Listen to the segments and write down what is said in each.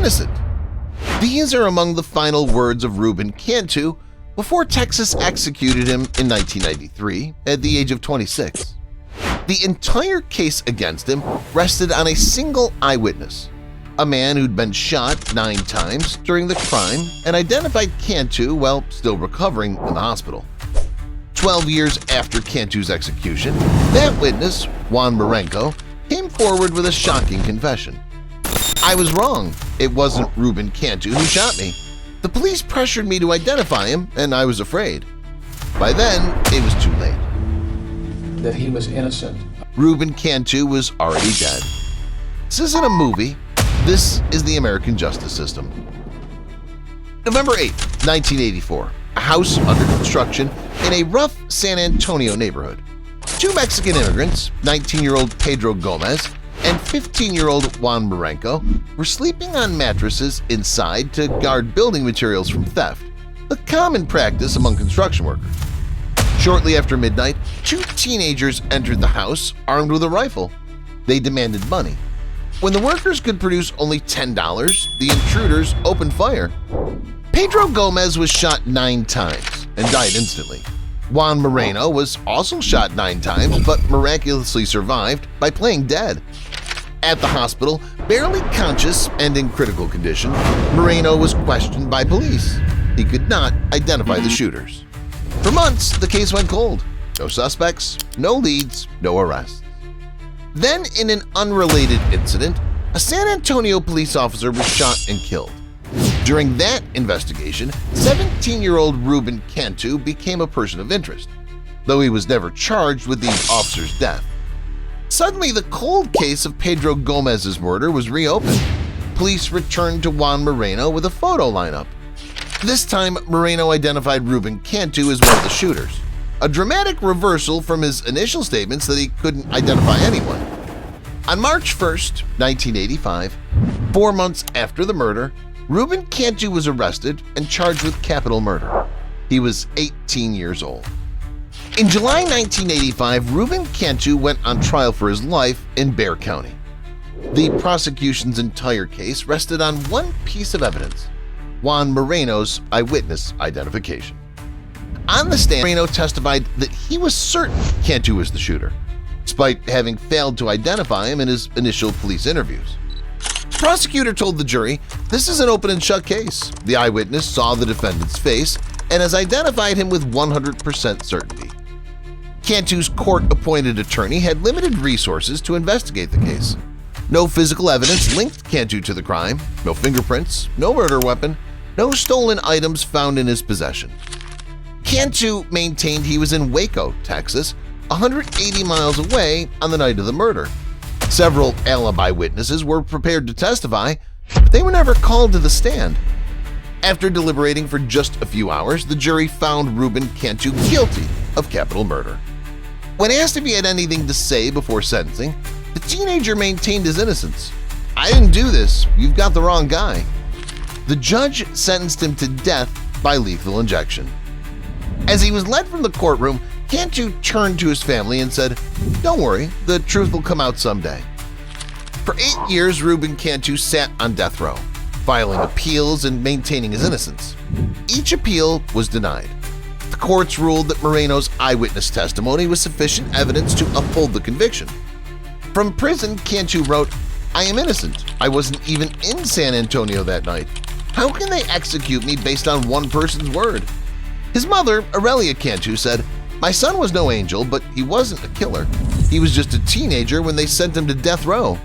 innocent. These are among the final words of Ruben Cantu before Texas executed him in 1993 at the age of 26. The entire case against him rested on a single eyewitness, a man who'd been shot 9 times during the crime and identified Cantu while still recovering in the hospital. 12 years after Cantu's execution, that witness, Juan Moreno, came forward with a shocking confession. "I was wrong. It wasn't Ruben Cantu who shot me. The police pressured me to identify him, and I was afraid." By then, it was too late. That he was innocent. Ruben Cantu was already dead. This isn't a movie. This is the American justice system. November 8, 1984. A house under construction in a rough San Antonio neighborhood. 2 Mexican immigrants, 19-year-old Pedro Gomez and 15-year-old Juan Moreno, were sleeping on mattresses inside to guard building materials from theft, a common practice among construction workers. Shortly after midnight, 2 teenagers entered the house armed with a rifle. They demanded money. When the workers could produce only $10, the intruders opened fire. Pedro Gomez was shot 9 times and died instantly. Juan Moreno was also shot 9 times but miraculously survived by playing dead. At the hospital, barely conscious and in critical condition, Moreno was questioned by police. He could not identify the shooters. For months, the case went cold. No suspects, no leads, no arrests. Then, in an unrelated incident, a San Antonio police officer was shot and killed. During that investigation, 17-year-old Ruben Cantu became a person of interest, though he was never charged with the officer's death. Suddenly, the cold case of Pedro Gomez's murder was reopened. Police returned to Juan Moreno with a photo lineup. This time, Moreno identified Ruben Cantu as one of the shooters, a dramatic reversal from his initial statements that he couldn't identify anyone. On March 1, 1985, 4 months after the murder, Ruben Cantu was arrested and charged with capital murder. He was 18 years old. In July 1985, Ruben Cantu went on trial for his life in Bexar County. The prosecution's entire case rested on one piece of evidence: Juan Moreno's eyewitness identification. On the stand, Moreno testified that he was certain Cantu was the shooter, despite having failed to identify him in his initial police interviews. The prosecutor told the jury, "This is an open and shut case. The eyewitness saw the defendant's face and has identified him with 100% certainty." Cantu's court-appointed attorney had limited resources to investigate the case. No physical evidence linked Cantu to the crime, no fingerprints, no murder weapon, no stolen items found in his possession. Cantu maintained he was in Waco, Texas, 180 miles away on the night of the murder. Several alibi witnesses were prepared to testify, but they were never called to the stand. After deliberating for just a few hours, the jury found Ruben Cantu guilty of capital murder. When asked if he had anything to say before sentencing, the teenager maintained his innocence. "I didn't do this. You've got the wrong guy." The judge sentenced him to death by lethal injection. As he was led from the courtroom, Cantu turned to his family and said, "Don't worry, the truth will come out someday." For 8 years, Ruben Cantu sat on death row, filing appeals and maintaining his innocence. Each appeal was denied. The courts ruled that Moreno's eyewitness testimony was sufficient evidence to uphold the conviction. From prison, Cantu wrote, "I am innocent. I wasn't even in San Antonio that night. How can they execute me based on one person's word?" His mother, Aurelia Cantu, said, "My son was no angel, but he wasn't a killer. He was just a teenager when they sent him to death row."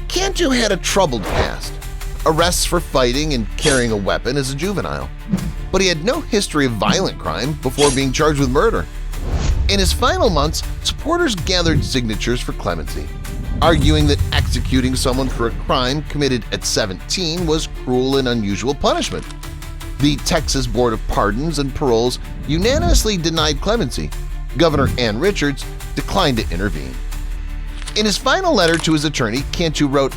Cantu had a troubled past, arrests for fighting and carrying a weapon as a juvenile, but he had no history of violent crime before being charged with murder. In his final months, supporters gathered signatures for clemency, arguing that executing someone for a crime committed at 17 was cruel and unusual punishment. The Texas Board of Pardons and Paroles unanimously denied clemency. Governor Ann Richards declined to intervene. In his final letter to his attorney, Cantu wrote,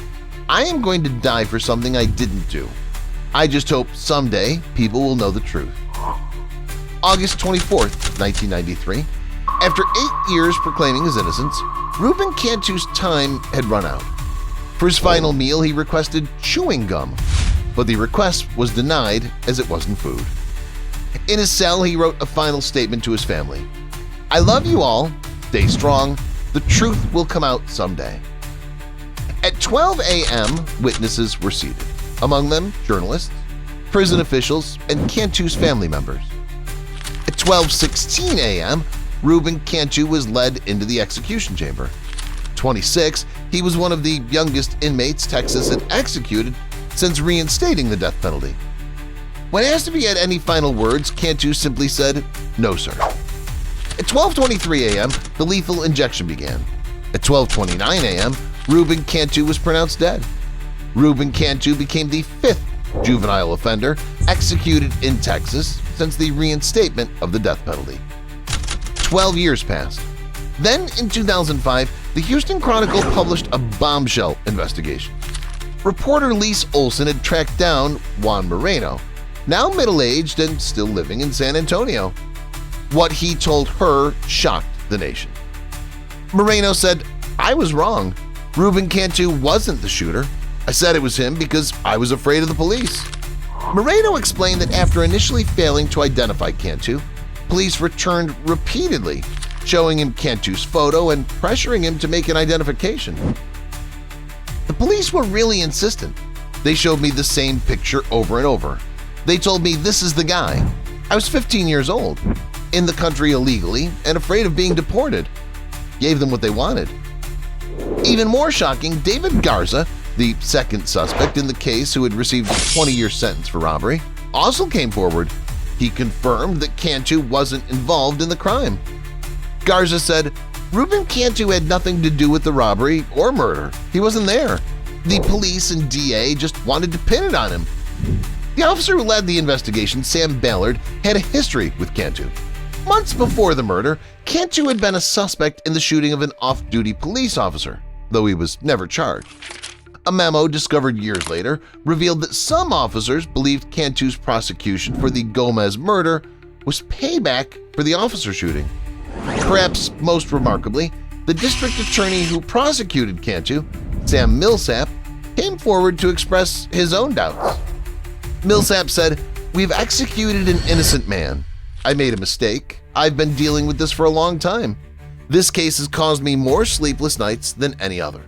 "I am going to die for something I didn't do. I just hope someday people will know the truth." August 24, 1993. After 8 years proclaiming his innocence, Ruben Cantu's time had run out. For his final meal, he requested chewing gum, but the request was denied as it wasn't food. In his cell, he wrote a final statement to his family. "I love you all. Stay strong. The truth will come out someday." At 12 a.m., witnesses were seated, among them journalists, prison officials, and Cantu's family members. At 12:16 a.m., Ruben Cantu was led into the execution chamber. 26, he was one of the youngest inmates Texas had executed since reinstating the death penalty. When asked if he had any final words, Cantu simply said, "No, sir." At 12:23 a.m., the lethal injection began. At 12:29 a.m., Ruben Cantu was pronounced dead. Ruben Cantu became the 5th juvenile offender executed in Texas since the reinstatement of the death penalty. 12 years passed. Then, in 2005, the Houston Chronicle published a bombshell investigation. Reporter Lise Olson had tracked down Juan Moreno, now middle-aged and still living in San Antonio. What he told her shocked the nation. Moreno said, "I was wrong. Ruben Cantu wasn't the shooter. I said it was him because I was afraid of the police." Moreno explained that after initially failing to identify Cantu, police returned repeatedly, showing him Cantu's photo and pressuring him to make an identification. "The police were really insistent. They showed me the same picture over and over. They told me this is the guy. I was 15 years old, in the country illegally and afraid of being deported. Gave them what they wanted." Even more shocking, David Garza, the second suspect in the case who had received a 20-year sentence for robbery, also came forward. He confirmed that Cantu wasn't involved in the crime. Garza said, "Ruben Cantu had nothing to do with the robbery or murder. He wasn't there. The police and DA just wanted to pin it on him." The officer who led the investigation, Sam Ballard, had a history with Cantu. Months before the murder, Cantu had been a suspect in the shooting of an off-duty police officer, though he was never charged. A memo discovered years later revealed that some officers believed Cantu's prosecution for the Gomez murder was payback for the officer shooting. Perhaps most remarkably, the district attorney who prosecuted Cantu, Sam Millsap, came forward to express his own doubts. Millsap said, "We've executed an innocent man. I made a mistake. I've been dealing with this for a long time. This case has caused me more sleepless nights than any other."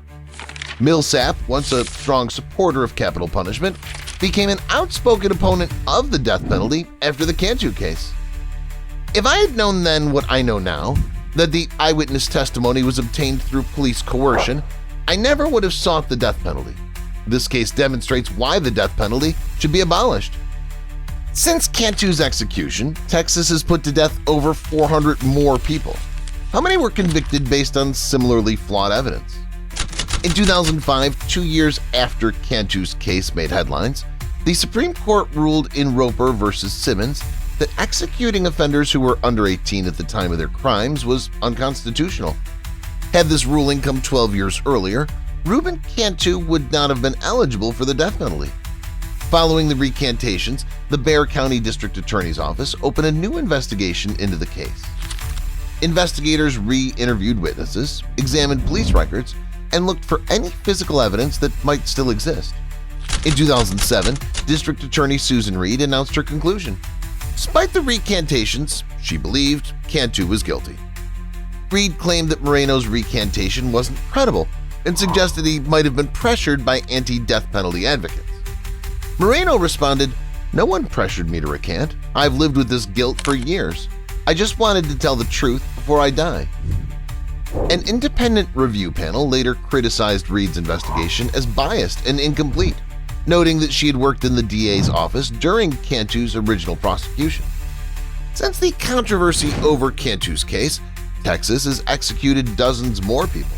Millsap, once a strong supporter of capital punishment, became an outspoken opponent of the death penalty after the Cantu case. "If I had known then what I know now, that the eyewitness testimony was obtained through police coercion, I never would have sought the death penalty. This case demonstrates why the death penalty should be abolished." Since Cantu's execution, Texas has put to death over 400 more people. How many were convicted based on similarly flawed evidence? In 2005, 2 years after Cantu's case made headlines, the Supreme Court ruled in Roper v. Simmons that executing offenders who were under 18 at the time of their crimes was unconstitutional. Had this ruling come 12 years earlier, Ruben Cantu would not have been eligible for the death penalty. Following the recantations, the Bexar County District Attorney's Office opened a new investigation into the case. Investigators re-interviewed witnesses, examined police records, and looked for any physical evidence that might still exist. In 2007, District Attorney Susan Reed announced her conclusion. Despite the recantations, she believed Cantu was guilty. Reed claimed that Moreno's recantation wasn't credible and suggested he might have been pressured by anti-death penalty advocates. Moreno responded, "No one pressured me to recant. I've lived with this guilt for years. I just wanted to tell the truth before I die." An independent review panel later criticized Reed's investigation as biased and incomplete, noting that she had worked in the DA's office during Cantu's original prosecution. Since the controversy over Cantu's case, Texas has executed dozens more people.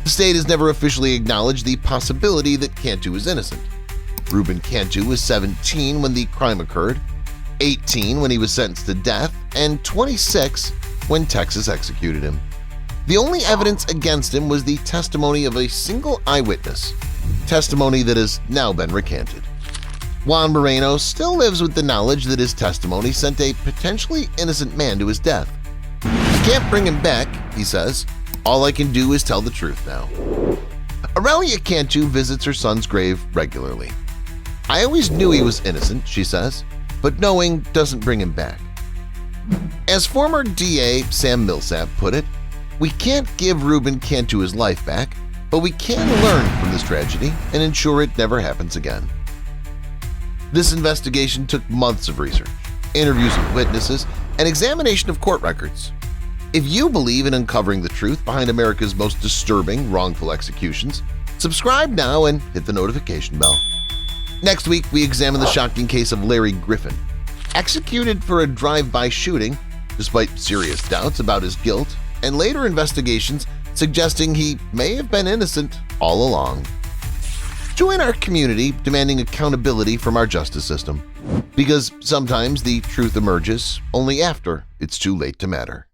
The state has never officially acknowledged the possibility that Cantu is innocent. Ruben Cantu was 17 when the crime occurred, 18 when he was sentenced to death, and 26 when Texas executed him. The only evidence against him was the testimony of a single eyewitness, testimony that has now been recanted. Juan Moreno still lives with the knowledge that his testimony sent a potentially innocent man to his death. "I can't bring him back," he says. "All I can do is tell the truth now." Aurelia Cantu visits her son's grave regularly. "I always knew he was innocent," she says, "but knowing doesn't bring him back." As former DA Sam Millsap put it, "We can't give Ruben Cantu his life back, but we can learn from this tragedy and ensure it never happens again." This investigation took months of research, interviews with witnesses, and examination of court records. If you believe in uncovering the truth behind America's most disturbing wrongful executions, subscribe now and hit the notification bell. Next week, we examine the shocking case of Larry Griffin, executed for a drive-by shooting despite serious doubts about his guilt and later investigations suggesting he may have been innocent all along. Join our community demanding accountability from our justice system, because sometimes the truth emerges only after it's too late to matter.